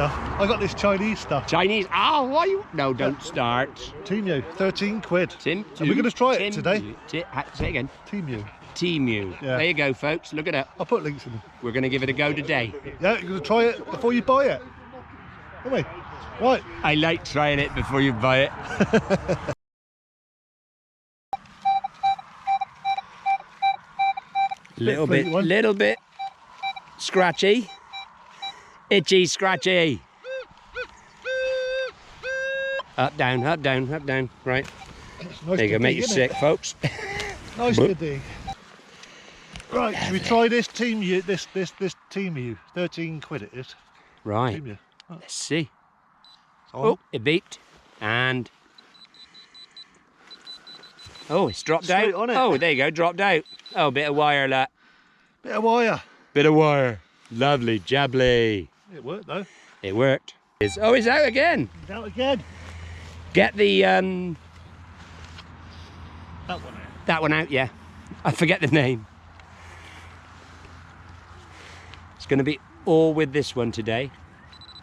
stuff. I got this Chinese stuff. Chinese? Oh, why you? No, don't start. Temu, 13 quid. Tim, Are we going to try it today? Say it again. Temu. Temu. Yeah. There you go, folks. Look it up. I'll put links in. We're going to give it a go today. Yeah, you're going to try it before you buy it. Come on. Right. I like trying it before you buy it. little bit scratchy. Itchy, scratchy. Up, down, up, down, up, down. Right. Nice there you go, make you sick, folks. Nice to dig. Right, should we try this Temu? This Temu. 13 quid it is. Right. Temu. Oh. Let's see. Oh, it beeped. And oh, it's dropped Straight out. on it. Oh, there you go, dropped out. Oh, bit of wire, that. Bit of wire. Bit of wire. Lovely, jabbly. It worked though. It worked. Oh, it's out again. It's out again. Get the that one out. that one out, yeah. I forget the name. It's going to be all with this one today.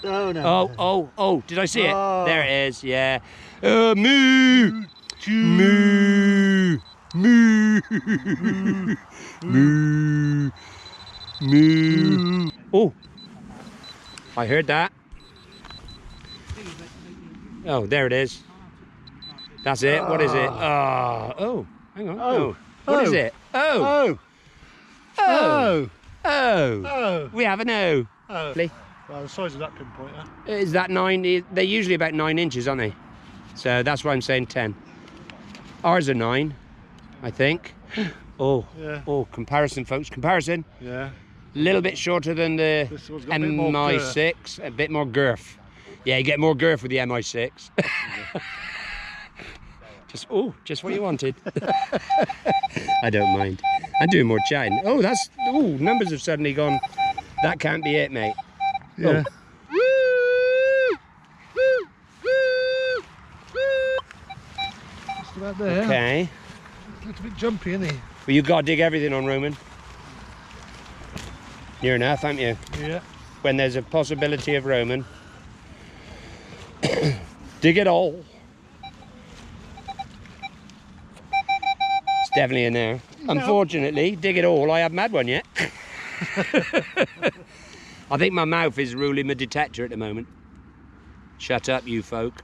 Oh no. Oh, did I see it? Oh. There it is, yeah. Moo! Moo! Moo! Moo! Moo! Oh, I heard that. Oh, there it is. That's it. What is it? Oh, hang on. Oh. What is it? Oh. We have an O. Oh. Well, the size of that pinpointer. Is that 9? They're usually about 9 inches, aren't they? So that's why I'm saying 10. Ours are 9, I think. Oh, Yeah. oh, comparison, folks. Comparison. Yeah. A little bit shorter than the This one's got a bit more MI6. A bit more girth. Yeah, you get more girth with the MI6. Just what you wanted. I don't mind. I'm doing more chatting. Oh, numbers have suddenly gone. That can't be it, mate. Yeah. Just about there. Okay. A little bit jumpy, isn't he? Well, you've got to dig everything on, Roman. Near enough, haven't you? Yeah. When there's a possibility of Roman. Dig it all. It's definitely in there. No. Unfortunately, dig it all. I haven't had one yet. I think my mouth is ruling the detector at the moment. Shut up, you folk.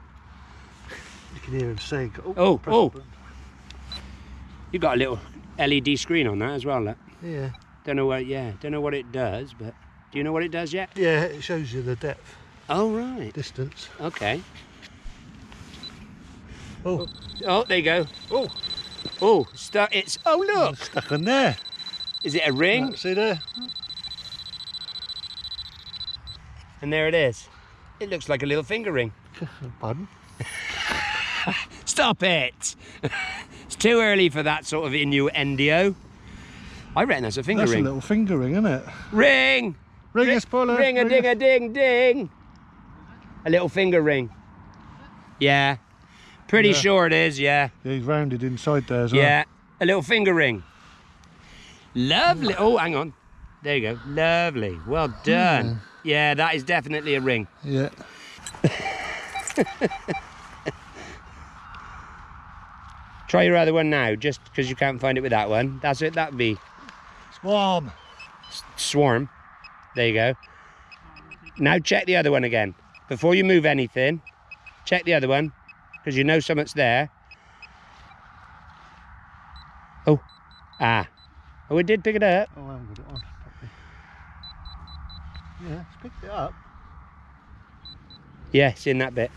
You can hear him saying, Oh, press oh. the button. You've got a little LED screen on that as well, look. Yeah. Don't know what it does, but do you know what it does yet? Yeah, it shows you the depth, Oh, right. distance. Okay. Oh. Oh, there you go. Oh. Oh, it's, oh, look. It's stuck on there. Is it a ring? See there? And there it is. It looks like a little finger ring. Pardon? Stop it. It's too early for that sort of innuendo. I reckon that's a finger That's ring. a little finger ring, isn't it? Ring! Ring a spoiler. Ring a ding a ding ding. A little finger ring. Yeah. Pretty sure it is, yeah. Yeah, he's rounded inside there as well. Yeah. A little finger ring. Lovely. Oh, hang on. There you go. Lovely. Well done. Yeah, that is definitely a ring. Yeah. Try your other one now, just because you can't find it with that one. That's it. That'd be Swarm. swarm. There you go. Now check the other one again. Before you move anything, check the other one, because you know something's there. Oh. Ah. Oh, it did pick it up. Oh, I haven't got it on properly. Yeah, it's picked it up. Yeah, it's in that bit.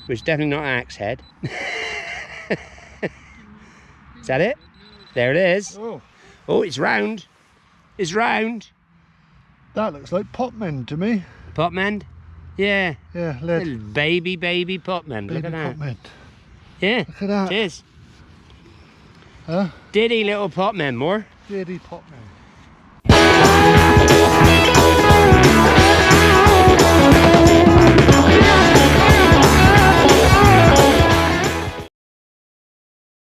Which is definitely not axe head. Is that it? There it is. Oh. Oh, it's round. It's round. That looks like potmen to me. Potmend? Yeah. Yeah, lead. Little baby potmend. Look Baby at that. potmen. Yeah. Look at that. Cheers. Huh? Diddy little potmen, more. Dirty potmen.